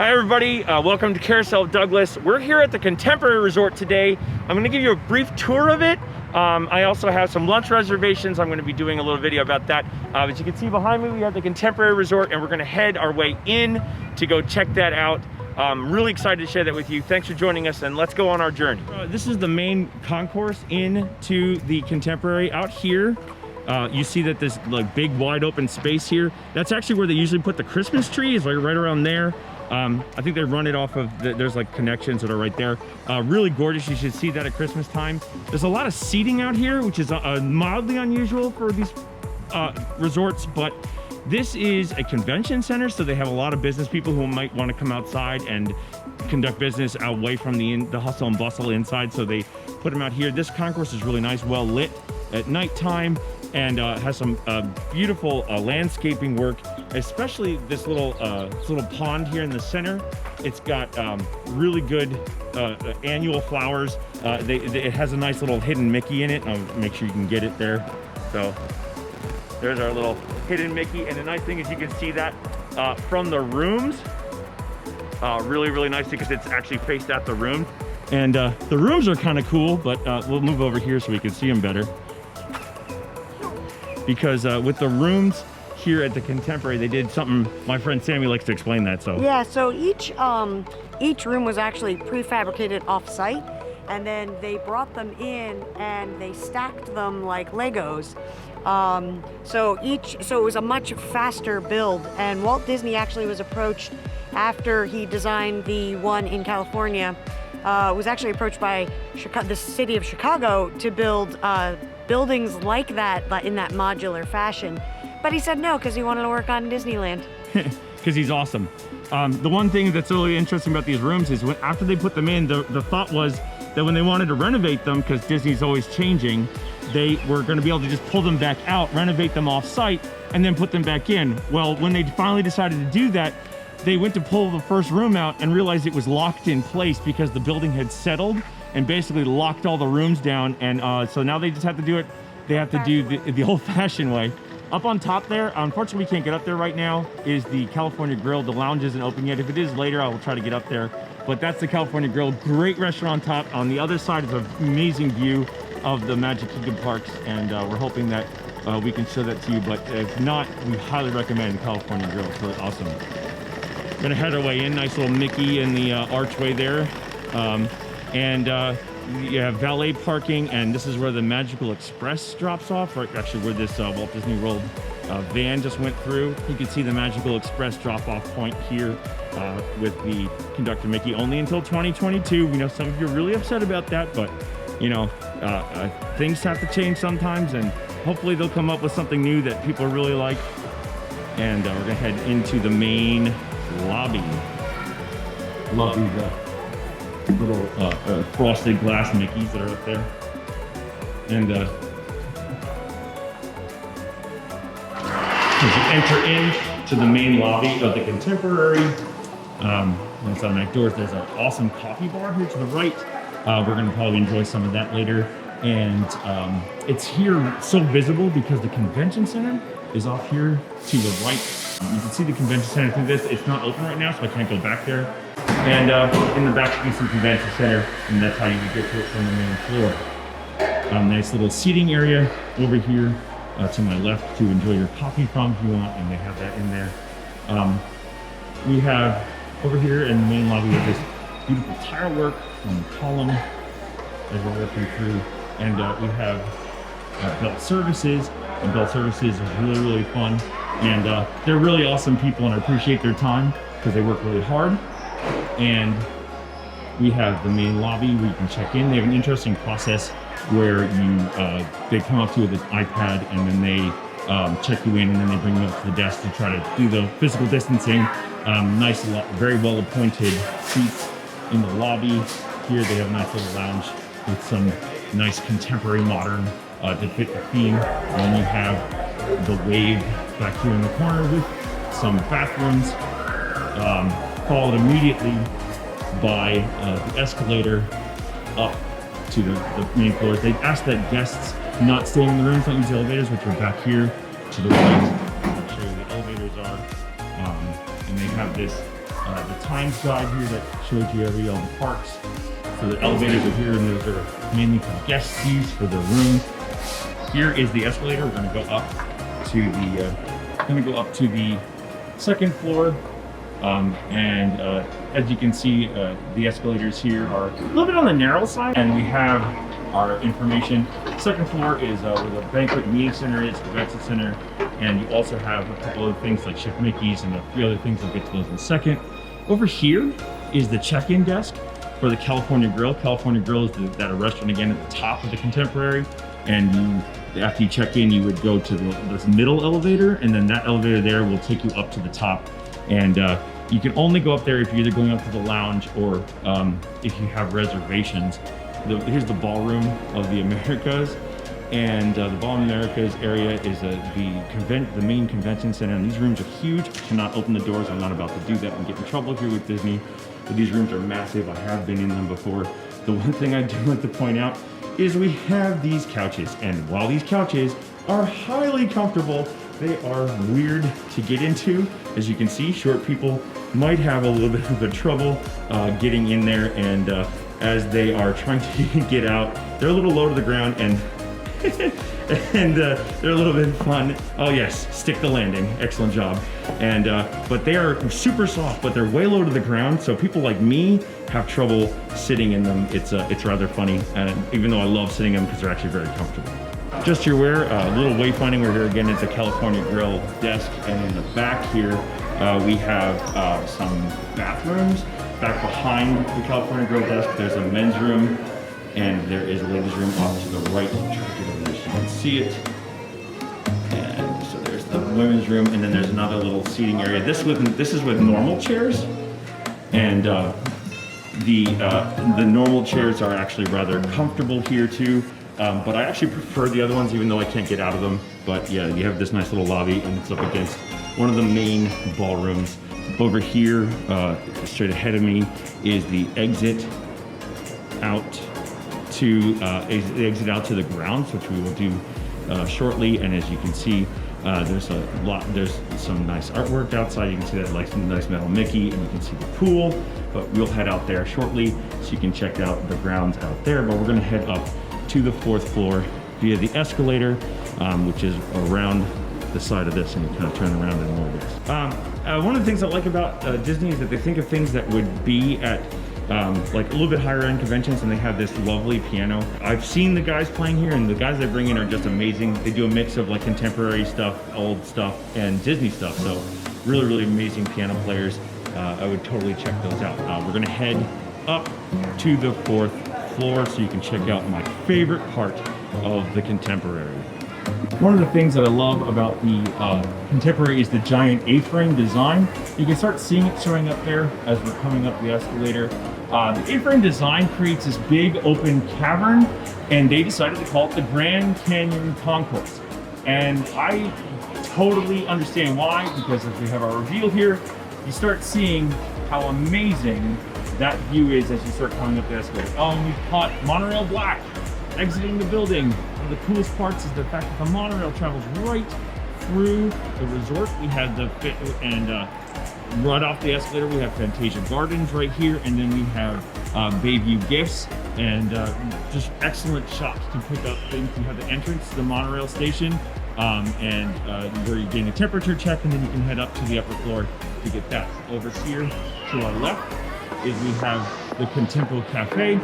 Hi everybody, welcome to Carousel Douglas. We're here at the Contemporary Resort today. I'm going to give you a brief tour of it. I also have some lunch reservations. I'm going to be doing a little video about that. As you can see behind me, we have the Contemporary Resort, and we're going to head our way in to go check that out. I'm really excited to share that with you. Thanks for joining us, and let's go on our journey. This is the main concourse into the Contemporary. Out here, you see that this like big wide open space here. That's actually where they usually put the Christmas tree, is like right around there. I think they run it off of, there's like connections that are right there. Really gorgeous, you should see that at Christmas time. There's a lot of seating out here, which is mildly unusual for these resorts, but this is a convention center, so they have a lot of business people who might want to come outside and conduct business away from the hustle and bustle inside, so they put them out here. This concourse is really nice, well lit at nighttime, and has some beautiful landscaping work, especially this little pond here in the center. It's got really good annual flowers. It has a nice little hidden Mickey in it. I'll make sure you can get it there. So there's our little hidden Mickey, and the nice thing is you can see that from the rooms. Really nice because it's actually faced at the room. And the rooms are kind of cool, but we'll move over here so we can see them better. Because with the rooms here at the Contemporary, they did something, my friend Sammy likes to explain that, so. Yeah, so each room was actually prefabricated off-site, and then they brought them in and they stacked them like Legos. So it was a much faster build, and Walt Disney actually was approached after he designed the one in California, was actually approached by the city of Chicago to build buildings like that, in that modular fashion. But he said no, because he wanted to work on Disneyland. Because he's awesome. The one thing that's really interesting about these rooms is after they put them in, the thought was that when they wanted to renovate them, because Disney's always changing, they were going to be able to just pull them back out, renovate them off-site, and then put them back in. Well, when they finally decided to do that, they went to pull the first room out and realized it was locked in place because the building had settled and basically locked all the rooms down. And so now they just have to do it. They have to do the old-fashioned way. Up on top there, unfortunately we can't get up there right now, is the California Grill. The lounge isn't open yet. If it is later, I will try to get up there. But that's the California Grill. Great restaurant on top. On the other side is an amazing view of the Magic Kingdom parks, and we're hoping that we can show that to you. But if not, we highly recommend the California Grill. It's really awesome. We're gonna head our way in. Nice little Mickey in the archway there. You have valet parking, and this is where the Magical Express drops off, right actually where this Walt Disney World van just went through. You can see the Magical Express drop-off point here with the conductor Mickey, only until 2022. We know some of you are really upset about that, but you know, things have to change sometimes, and hopefully they'll come up with something new that people really like. And we're gonna head into the main lobby. Love these little frosted glass Mickeys that are up there. And as you enter into the main lobby of the Contemporary, once on back doors, there's an awesome coffee bar here to the right. We're gonna probably enjoy some of that later. And it's here so visible because the convention center is off here to the right. You can see the convention center through this. It's not open right now, so I can't go back there. And in the back you can see convention center, and that's how you get to it from the main floor. Nice little seating area over here to my left to enjoy your coffee from if you want, and they have that in there. We have over here in the main lobby, we have this beautiful tile work on the column as we're working through, and we have Bell Services, and Bell Services is really fun, and they're really awesome people, and I appreciate their time because they work really hard. And we have the main lobby where you can check in. They have an interesting process where they come up to you with an iPad, and then they check you in, and then they bring you up to the desk to try to do the physical distancing. Nice, very well appointed seats in the lobby. Here they have a nice little lounge with some nice contemporary modern to fit the theme. And then you have the wave back here in the corner with some bathrooms, followed immediately by the escalator up to the main floors. They asked that guests not stay in the rooms, not use the elevators, which are back here to the right. I'll show you where the elevators are. And they have this the times guide here that shows you all the parks. So the elevators are here, and those are mainly for guest use for the room. Here is the escalator. We're going to go up to the second floor. As you can see, the escalators here are a little bit on the narrow side, and we have our information. Second floor is where the banquet meeting center is, convention center, and you also have a couple of things like Chef Mickey's and a few other things. I'll get to those in a second. Over here is the check-in desk for the California Grill. California Grill is that a restaurant again at the top of the Contemporary, and after you check in, you would go to this middle elevator, and then that elevator there will take you up to the top. And you can only go up there if you're either going up to the lounge or if you have reservations. Here's the Ballroom of the Americas, and the Ballroom Americas area is the main convention center. And these rooms are huge. I cannot open the doors. I'm not about to do that and get in trouble here with Disney. But these rooms are massive. I have been in them before. The one thing I do want to point out is we have these couches, and while these couches are highly comfortable, they are weird to get into. As you can see, short people might have a little bit of a trouble getting in there, and as they are trying to get out, they're a little low to the ground, and they're a little bit fun. Oh yes, stick the landing, excellent job. And but they are super soft, but they're way low to the ground, so people like me have trouble sitting in them. It's rather funny, and even though I love sitting in them because they're actually very comfortable. Just so you're aware, a little wayfinding. We're here again at the California Grill desk, and in the back here we have some bathrooms. Back behind the California Grill desk, there's a men's room, and there is a ladies' room off to the right. So you can see it. And so there's the women's room, and then there's another little seating area. This is with normal chairs, and the normal chairs are actually rather comfortable here too. But I actually prefer the other ones, even though I can't get out of them. But yeah, you have this nice little lobby, and it's up against one of the main ballrooms. Over here, straight ahead of me, is the exit out to the grounds, which we will do shortly. And as you can see, there's some nice artwork outside. You can see that nice metal Mickey, and you can see the pool. But we'll head out there shortly, so you can check out the grounds out there. But we're going to head up to the fourth floor via the escalator, which is around the side of this, and you kind of turn around and more of this. One of the things I like about Disney is that they think of things that would be at like a little bit higher end conventions, and they have this lovely piano. I've seen the guys playing here, and the guys they bring in are just amazing. They do a mix of like contemporary stuff, old stuff, and Disney stuff. So really, really amazing piano players. I would totally check those out. We're gonna head up to the fourth floor so you can check out my favorite part of the Contemporary. One of the things that I love about the Contemporary is the giant A-frame design. You can start seeing it showing up there as we're coming up the escalator. The A-frame design creates this big open cavern, and they decided to call it the Grand Canyon Concourse. And I totally understand why, because as we have our reveal here, you start seeing how amazing that view is as you start coming up the escalator. Oh, and we've caught Monorail Black exiting the building. One of the coolest parts is the fact that the monorail travels right through the resort. We have right off the escalator, we have Fantasia Gardens right here, and then we have Bayview Gifts, and just excellent shops to pick up things. You have the entrance to the monorail station, where you're getting a temperature check, and then you can head up to the upper floor to get that. Over here to our left is we have the Contempo Café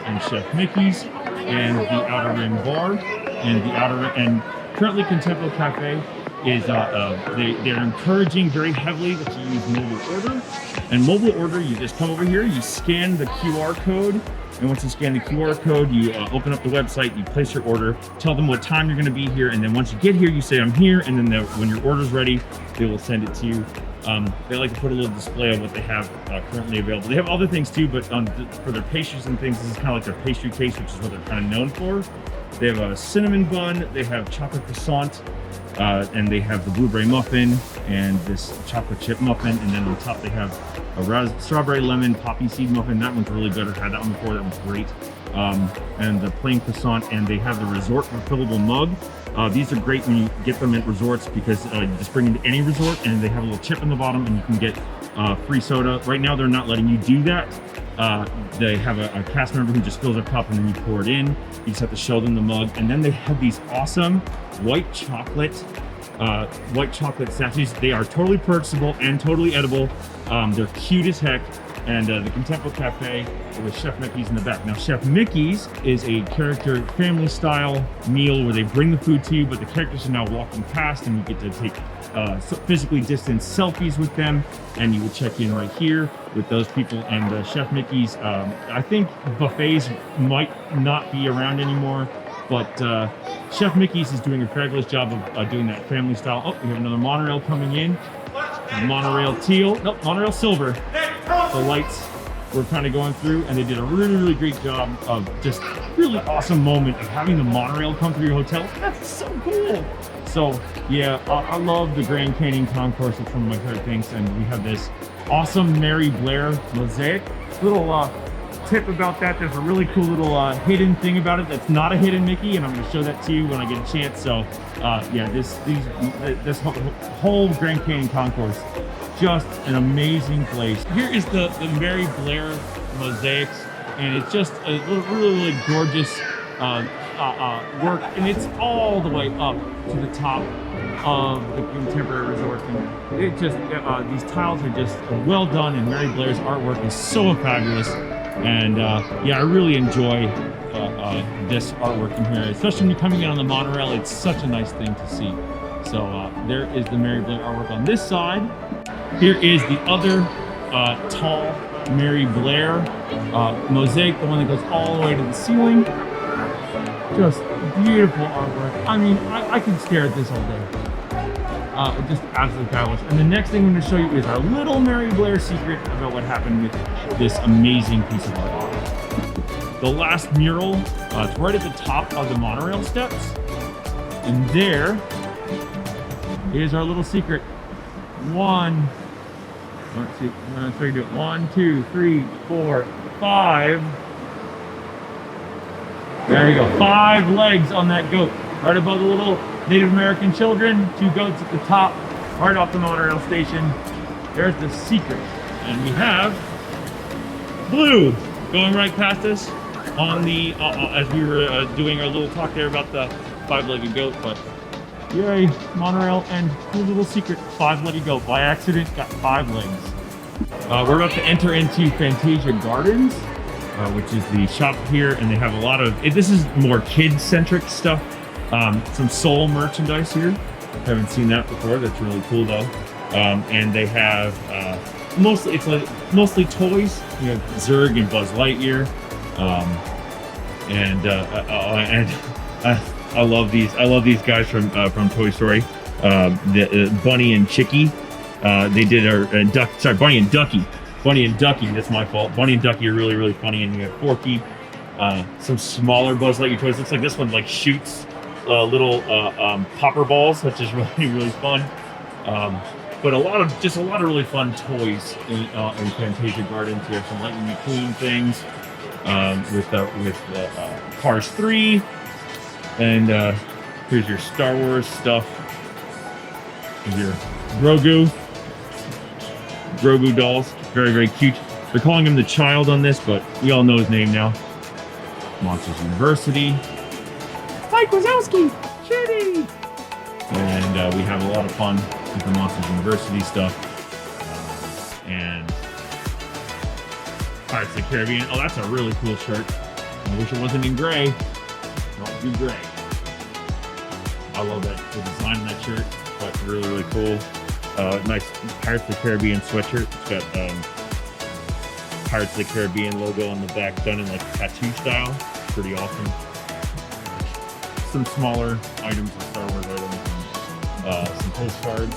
and Chef Mickey's, and the Outer Rim Bar, and currently Contempo Café is they're encouraging very heavily that you use mobile order. And mobile order, you just come over here, you scan the QR code, and once you scan the QR code, you open up the website, you place your order, tell them what time you're going to be here, and then once you get here, you say I'm here, and then when your order's ready, they will send it to you. They like to put a little display of what they have currently available. They have other things too, but for their pastries and things, this is kind of like their pastry case, which is what they're kind of known for. They have a cinnamon bun, they have chocolate croissant, and they have the blueberry muffin and this chocolate chip muffin, and then on top they have a strawberry lemon poppy seed muffin. That one's really good. I've had that one before. That one's great. And the plain croissant, and they have the resort refillable mug. These are great when you get them at resorts because you just bring them to any resort and they have a little chip in the bottom and you can get free soda. Right now they're not letting you do that. They have a cast member who just fills a cup and then you pour it in. You just have to show them the mug. And then they have these awesome white chocolate statues. They are totally purchasable and totally edible. They're cute as heck. And the Contempo Café with Chef Mickey's in the back. Now, Chef Mickey's is a character family style meal where they bring the food to you, but the characters are now walking past and you get to take physically distanced selfies with them. And you would check in right here with those people. And Chef Mickey's, I think buffets might not be around anymore, but Chef Mickey's is doing a fabulous job of doing that family style. Oh, we have another monorail coming in. Monorail teal, nope, monorail silver. The lights were kind of going through, and they did a really great job of just really awesome moment of having the monorail come through your hotel. That's so cool. So yeah, I love the Grand Canyon Concourse. It's one of my favorite things, and we have this awesome Mary Blair mosaic. Little tip about that, there's a really cool little hidden thing about it that's not a hidden Mickey, and I'm going to show that to you when I get a chance. So yeah, this whole Grand Canyon Concourse, just an amazing place. Here is the Mary Blair mosaics, and it's just a really gorgeous work, and it's all the way up to the top of the Contemporary Resort. And it just these tiles are just well done, and Mary Blair's artwork is so fabulous. And yeah, I really enjoy this artwork in here, especially when you're coming in on the monorail. It's such a nice thing to see. So there is the Mary Blair artwork on this side. Here is the other tall Mary Blair mosaic, the one that goes all the way to the ceiling. Just beautiful artwork. I mean, I could stare at this all day. Just absolutely fabulous. And the next thing I'm going to show you is our little Mary Blair secret about what happened with this amazing piece of art. The last mural, it's right at the top of the monorail steps. And there is our little secret. Let's see, I'm going to do it. 1, 2, 3, 4, 5. There you go. 5 legs on that goat. Right above the little Native American children. 2 goats at the top, right off the monorail station. There's the secret. And we have Blue going right past us on the, as we were doing our little talk there about the 5-legged goat. But yay, monorail and cool little secret, 5-legged goat. By accident, got 5 legs. We're about to enter into Fantasia Gardens, which is the shop here, and they have a lot of, this is more kid-centric stuff. Some Soul merchandise here. Haven't seen that before. That's really cool though. And they have mostly toys. You have Zurg and Buzz Lightyear. I love these. I love these guys from Toy Story. The Bunny and Chicky. They did our Bunny and Ducky. Bunny and Ducky. That's my fault. Bunny and Ducky are really funny. And you have Forky. Some smaller Buzz Lightyear toys. Looks like this one like shoots little popper balls, which is really fun. But a lot of really fun toys in Fantasia Gardens here. Some Lightning McQueen things with Cars 3, and here's your Star Wars stuff. Here's your Grogu dolls, very cute. They're calling him the Child on this, but we all know his name now. Monsters University. Mike Wazowski! Shitty! And we have a lot of fun with the Monsters University stuff. And Pirates of the Caribbean. Oh, that's a really cool shirt. I wish it wasn't in gray. Don't do gray. I love that, the design of that shirt. But really cool. Nice Pirates of the Caribbean sweatshirt. It's got Pirates of the Caribbean logo on the back, done in like tattoo style. Pretty awesome. Some smaller items, like Star Wars items, some postcards.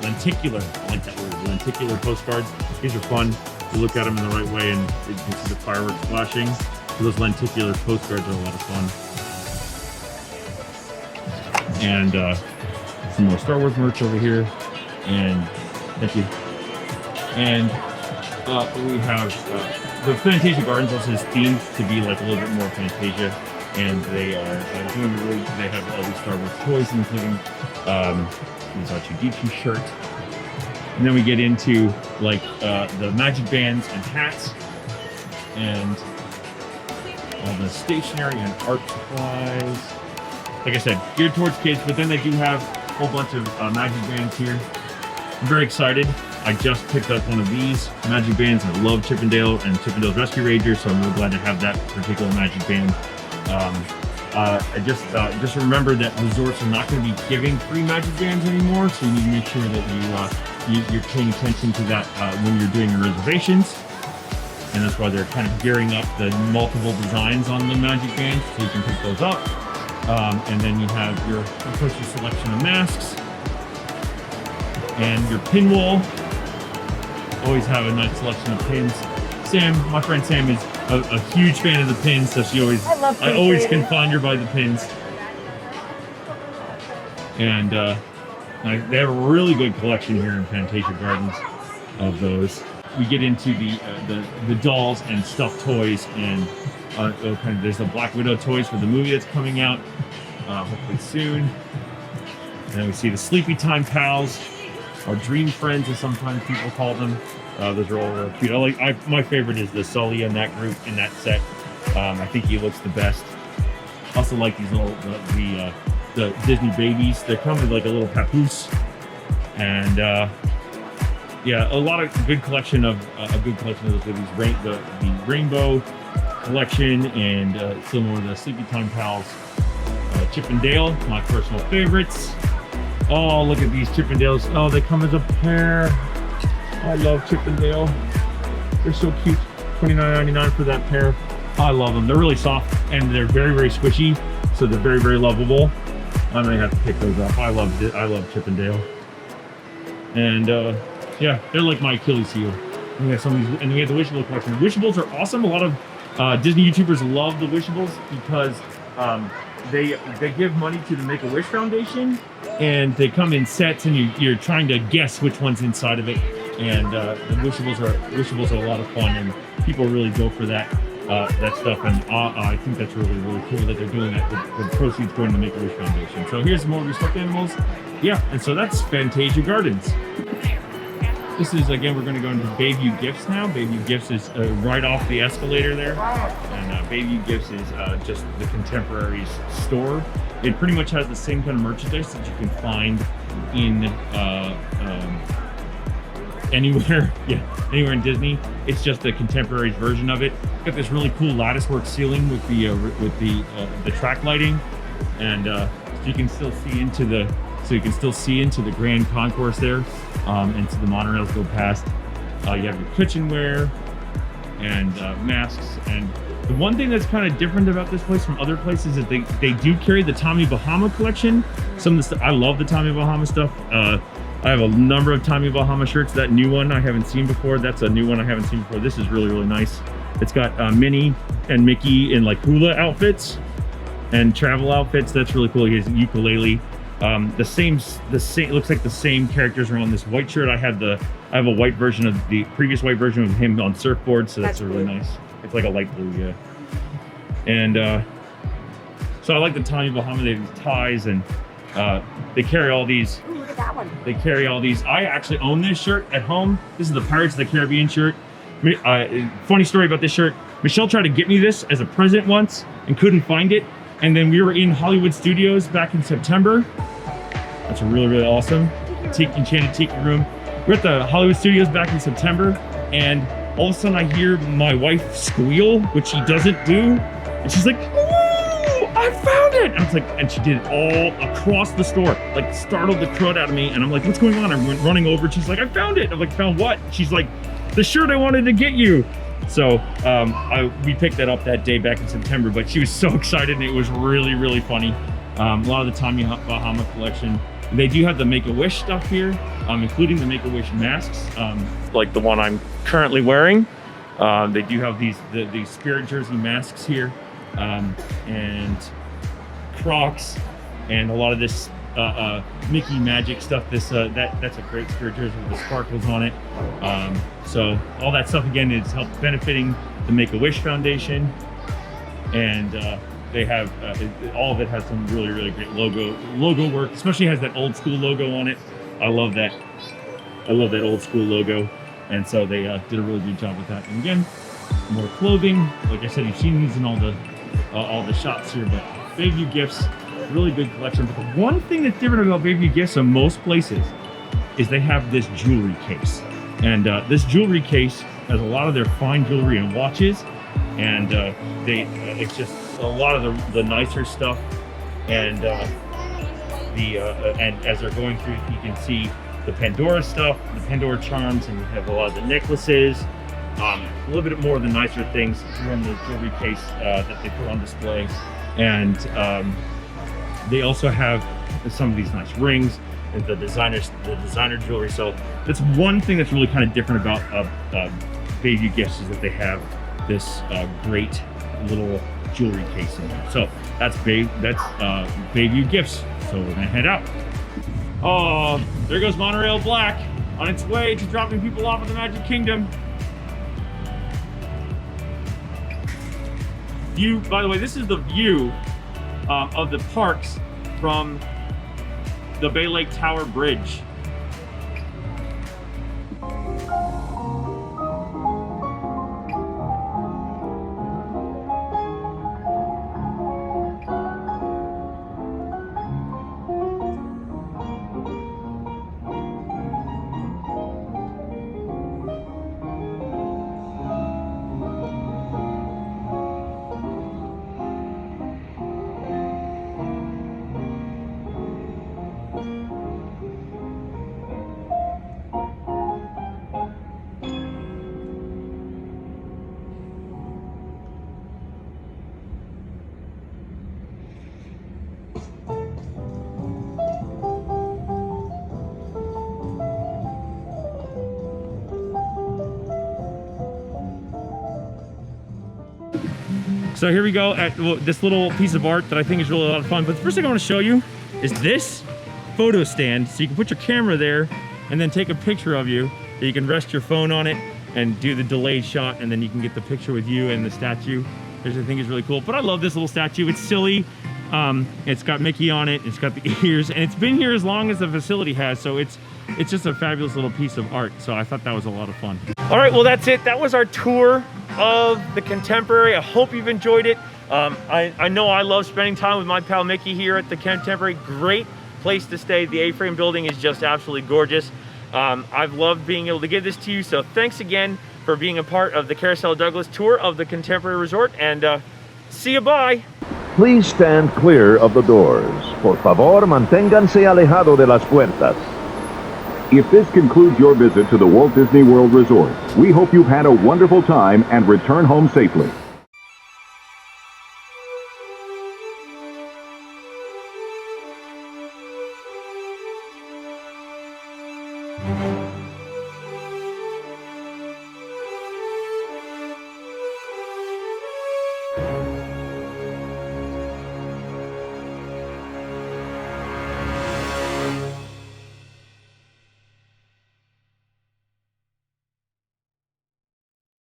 Lenticular, I like that word, lenticular postcards. These are fun. You look at them in the right way and you can see the fireworks flashing. So those lenticular postcards are a lot of fun. And some more Star Wars merch over here. And thank you. And we have the Fantasia Gardens also is themed to be like a little bit more Fantasia. and they are doing really. They have all these Star Wars toys, including this R2D2 shirt. And then we get into like the magic bands and hats, and all the stationery and art supplies. Like I said, geared towards kids, but then they do have a whole bunch of magic bands here. I'm very excited. I just picked up one of these magic bands. I love Chippendale and Chippendale's Rescue Rangers, so I'm really glad to have that particular magic band. I just remember that resorts are not going to be giving free magic bands anymore, so you need to make sure that you're paying attention to that when you're doing your reservations. And that's why they're kind of gearing up the multiple designs on the magic bands, so you can pick those up. And then you have your, of course, your selection of masks and your pin wall. Always have a nice selection of pins. Sam, my friend Sam, is a huge fan of the pins, so she always, I always can find her by the pins. And they have a really good collection here in Fantasia Gardens of those. We get into the dolls and stuffed toys, and there's the Black Widow toys for the movie that's coming out hopefully soon. And then we see the Sleepy Time Pals, or Dream Friends as sometimes people call them. Those are all cute. My favorite is the Sully in that group, in that set. I think he looks the best. Also like these little the Disney babies. They come with like a little papoose, and yeah, a lot of good collection of these. The Rainbow collection, and some of the Sleepy Time Pals. Chippendale, my personal favorites. Oh, look at these Chippendales. Oh, they come as a pair. I love Chippendale. They're so cute. $29.99 for that pair. I love them. They're really soft, and they're very, very squishy, so they're very, very lovable. I may have to pick those up. I love Chippendale. And yeah, they're like my Achilles heel. And we have some of these, and we have the Wishable collection. Wishables are awesome. A lot of Disney YouTubers love the Wishables because they give money to the Make-A-Wish Foundation, and they come in sets, and you're trying to guess which one's inside of it. And the Wishables are a lot of fun, and people really go for that stuff. And I think that's really, really cool that they're doing that with proceeds going to the Make-A-Wish Foundation. So here's more of your stuffed animals. Yeah, and so that's Fantasia Gardens. This is, again, we're going to go into Bayview Gifts now. Bayview Gifts is right off the escalator there. And Bayview Gifts is just the Contemporaries store. It pretty much has the same kind of merchandise that you can find in anywhere in Disney. It's just the Contemporaries version of it. Got this really cool latticework ceiling with the track lighting, and so you can still see into the grand concourse there, and so the monorails go past. You have your kitchenware and masks. And the one thing that's kind of different about this place from other places is they do carry the Tommy Bahama collection. Some of the stuff, I love the Tommy Bahama stuff. I have a number of Tommy Bahama shirts. That new one I haven't seen before. That's a new one I haven't seen before. This is really, really nice. It's got Minnie and Mickey in like hula outfits and travel outfits. That's really cool. He has a ukulele. The same. It looks like the same characters are on this white shirt. I have a white version of the previous white version of him on surfboard, so that's really nice. It's like a light blue, yeah. And so I like the Tommy Bahama. They have these ties, and they carry all these. Ooh, look at that one. They carry all these. I actually own this shirt at home. This is the Pirates of the Caribbean shirt. Funny story about this shirt. Michelle tried to get me this as a present once and couldn't find it. And then we were in Hollywood Studios back in September. That's really, really awesome. Enchanted Tiki Room. We're at the Hollywood Studios back in September, and all of a sudden I hear my wife squeal, which she doesn't do. And she's like, "Ooh, I found it!" And I was like, and she did it all across the store, like startled the crud out of me. And I'm like, "What's going on?" I went running over, and she's like, "I found it." I'm like, "Found what?" She's like, "The shirt I wanted to get you." So we picked that up that day back in September, but she was so excited, and it was really, really funny. A lot of the Tommy Bahama collection. They do have the Make-A-Wish stuff here, including the Make-A-Wish masks, like the one I'm currently wearing. They do have these Spirit Jersey masks here, and Crocs, and a lot of this Mickey Magic stuff. That's a great Spirit Jersey with the sparkles on it. So all that stuff again is benefiting the Make-A-Wish Foundation, and they have all of it has some really great logo work. Especially has that old school logo on it. I love that. I love that old school logo, and so they did a really good job with that. And again, more clothing. Like I said, you've seen these in all the shops here, but Bayview Gifts, really good collection. But the one thing that's different about Bayview Gifts in most places is they have this jewelry case, and this jewelry case has a lot of their fine jewelry and watches, and it's just a lot of the nicer stuff, and and as they're going through, you can see the Pandora stuff, the Pandora charms, and you have a lot of the necklaces, a little bit more of the nicer things in the jewelry case that they put on display, and they also have some of these nice rings and the designer jewelry. So that's one thing that's really kind of different about Bayview Gifts, is that they have this great little jewelry case in there. So that's Bayview Gifts. So we're gonna head out. Oh, there goes Monorail Black on its way to dropping people off at the Magic Kingdom. View, by the way, this is the view of the parks from the Bay Lake Tower Bridge. So here we go at this little piece of art that I think is really a lot of fun. But the first thing I want to show you is this photo stand. So you can put your camera there and then take a picture of you. You can rest your phone on it and do the delayed shot, and then you can get the picture with you and the statue, which I think is really cool. But I love this little statue. It's silly. It's got Mickey on it. It's got the ears, and it's been here as long as the facility has. So it's just a fabulous little piece of art. So I thought that was a lot of fun. All right, well, that's it. That was our tour of the Contemporary. I hope you've enjoyed it. I know I love spending time with my pal Mickey here at the Contemporary. Great place to stay. The A-frame building is just absolutely gorgeous. I've loved being able to give this to you, so thanks again for being a part of the Carousel Douglas tour of the Contemporary Resort, and see you, bye. Please stand clear of the doors. Por favor, manténgase alejado de las puertas. If this concludes your visit to the Walt Disney World Resort, we hope you've had a wonderful time and return home safely.